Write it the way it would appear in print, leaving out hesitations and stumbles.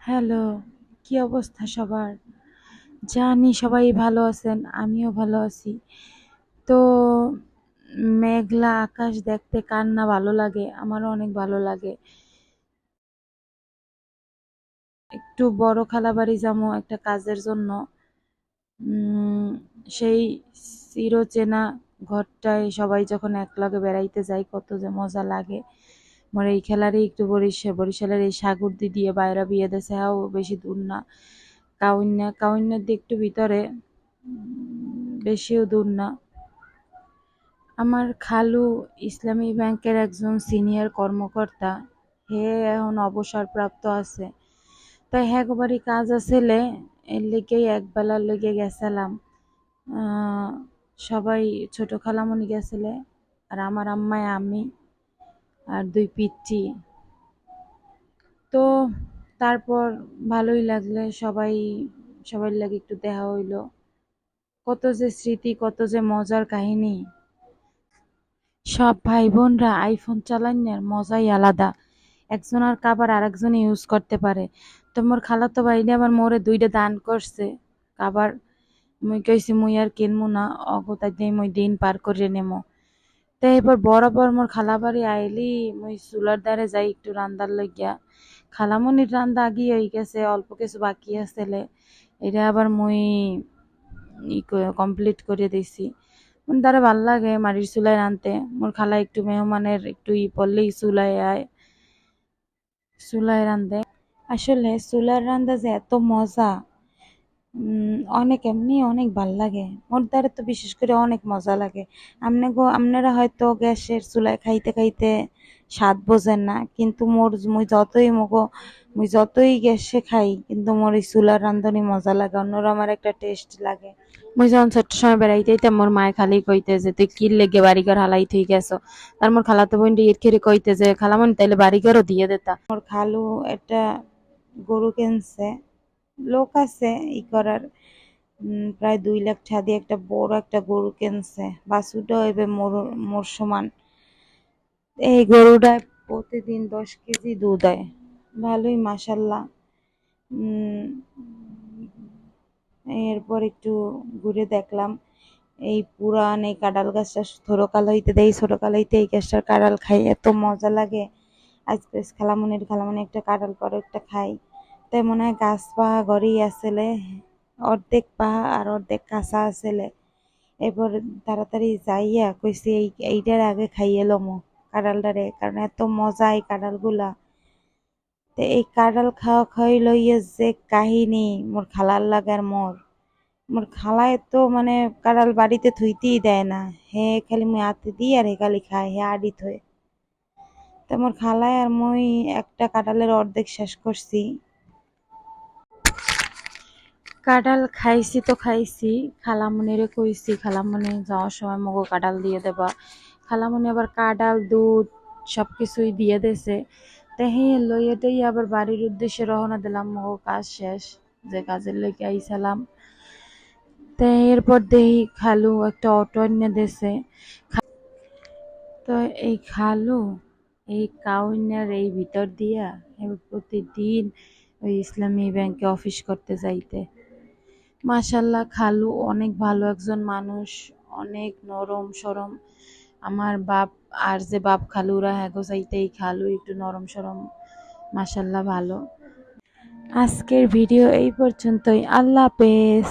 Hello, কি অবস্থা সবার? জানি সবাই ভালো আছেন, আমিও ভালো আছি। তো মেঘলা আকাশ দেখতে কার না ভালো লাগে? আমারও অনেক ভালো লাগে। একটু বড় খালাবাড়ি যাবো একটা কাজের জন্য। উম, সেই চিরচেনা ঘরটায় সবাই যখন একলগে বেড়াইতে যায় কত যে মজা লাগে। মোর এই খেলারই একটু বরিশালের এই সাগরদি দিয়ে বাইরা বিয়ে দেছে, হ্যাঁ বেশি দূর না। কাউন্যার দিয়ে একটু ভিতরে, বেশিও দূর না। আমার খালু ইসলামী ব্যাংকের একজন সিনিয়র কর্মকর্তা। হে এখন অবসরপ্রাপ্ত আছে। তাই হ্যাঁ বাড়ি কাজ আছিলে, এর লেগেই একবেলার লেগে গেছিলাম। আহ, সবাই ছোট খালামণি গেছিলে, আর আমার আম্মায় আমি আর দুই পিচ্চি। তো তারপর ভালোই লাগলে সবাই লাগে একটু দেখা হইলো। কত যে স্মৃতি, কত যে মজার কাহিনী। সব ভাই বোনরা আইফোন চালানোর মজাই আলাদা। একজন আর কাবার আরেকজন ইউজ করতে পারে। তো মোর খালাতো ভাইরে আবার মোরে দুইটা দান করছে কাবার। মুই কইছি মুই আর কিনবো না, অগতাই দিয়ে মুই দিন পার করে নেমো। তো এবার বরাবর মোর খালা বাড়ি আইলি মুই চুলার দ্বারে যাই একটু রান্দার লইগিয়া। খালামনির রান্দা আগিয়ে হয়ে গেছে, অল্প কিছু বাকি আছে। এটা আবার মুই কমপ্লিট করে দিছি। তারা ভাল লাগে মাটির চুলায় রানতে। মোর খালা একটু মেহমানের একটু পড়লেই চুলায় রান্ধে। আসলে চুলার রান্দা যে এত মজা, অনেক এমনি অনেক ভাল লাগে। মোর দ্বারা তো বিশেষ করে অনেক মজা লাগে। আপনারা হয়তো গ্যাসের চুলায় খাইতে খাইতে স্বাদ বোঝেন না, কিন্তু মুই যতই গ্যাসে খাই, কিন্তু মোর এই চুলার রান্ধনি মজা লাগে, অন্যরকম আমার একটা টেস্ট লাগে। মুই যখন ছোট্ট সময় বেড়াইতে হইতাম, মোর মায়ে খালি কইতে যে তুই কি লেগে বাড়িঘর হালাই থই গেছো। তার মোর খালাতো বোনটি ইট খেরে কইতে যে খালামন তাইলে বাড়িঘরও দিয়ে দেতা। মোর খালু একটা গরু কিনছে, লোক আছে ই করার। প্রায় 2 লাখ টাকা দিয়ে একটা বড় একটা গরু কিনছে। বাছুরটা হইবে মোর সমান। এই গরুটায় প্রতিদিন 10 কেজি দুধ হয়। ভালোই মাসাল্লাহ। উম এরপর একটু ঘুরে দেখলাম এই পুরান এই কাঁঠাল গাছটা। ছোটকাল হইতে এই গাছটার কাঁঠাল খাই, এত মজা লাগে। আজকে খালামনির একটা কাঁঠাল পরে একটা খাই। তাই মনে হয় গাছ পাহা ঘরেই আসলে, অর্ধেক পাহা আর অর্ধেক কাঁচা আসলে। এরপর তাড়াতাড়ি যাইয়া কইছি এইটার আগে খাইয়ে লমো কাঁঠালটারে, কারণ এত মজা এই কাঁঠালগুলা। তো এই কাঁঠাল খাওয়া খাওয়াই লইয়া যে কাহিনী মোর খালার লাগার মোর খালায় তো মানে কাঁঠাল বাড়িতে থুইতেই দেয় না। হে খালি মুই হাতে দিই আর হে খালি খায়, হে আড়ি থয়ে। তো মোর খালায় আর মুই একটা কাঁঠালের অর্ধেক শেষ করছি। কাঁঠাল খাইছি তো খাইছি, খালামণিরে কইছি খালামণি যাওয়ার সময় মগো কাঁঠাল দিয়ে দেবা। খালামণি আবার কাঁঠাল দুধ সবকিছুই দিয়ে দিছে। তাই লইয়াটাই আবার বাড়ির উদ্দেশ্যে রওনা দিলাম, মগো কাজ শেষ, যে কাজের লেগে আইছিলাম। তাই এরপর দেখি খালু একটা অটো এনে দিছে। তো এই খালু এই কাউন্যার এই ভিতর দিয়া এবার প্রতিদিন ওই ইসলামী ব্যাংকে অফিস করতে যাইতে। মাশাল্লাহ খালু অনেক ভালো একজন মানুষ, অনেক নরম সরম। আমার বাপ আর যে বাপ খালুরা হ্যাগো চাইতে এই খালু একটু নরম সরম। মাশাল্লাহ ভালো। আজকের ভিডিও এই পর্যন্তই। আল্লাহ হাফেজ।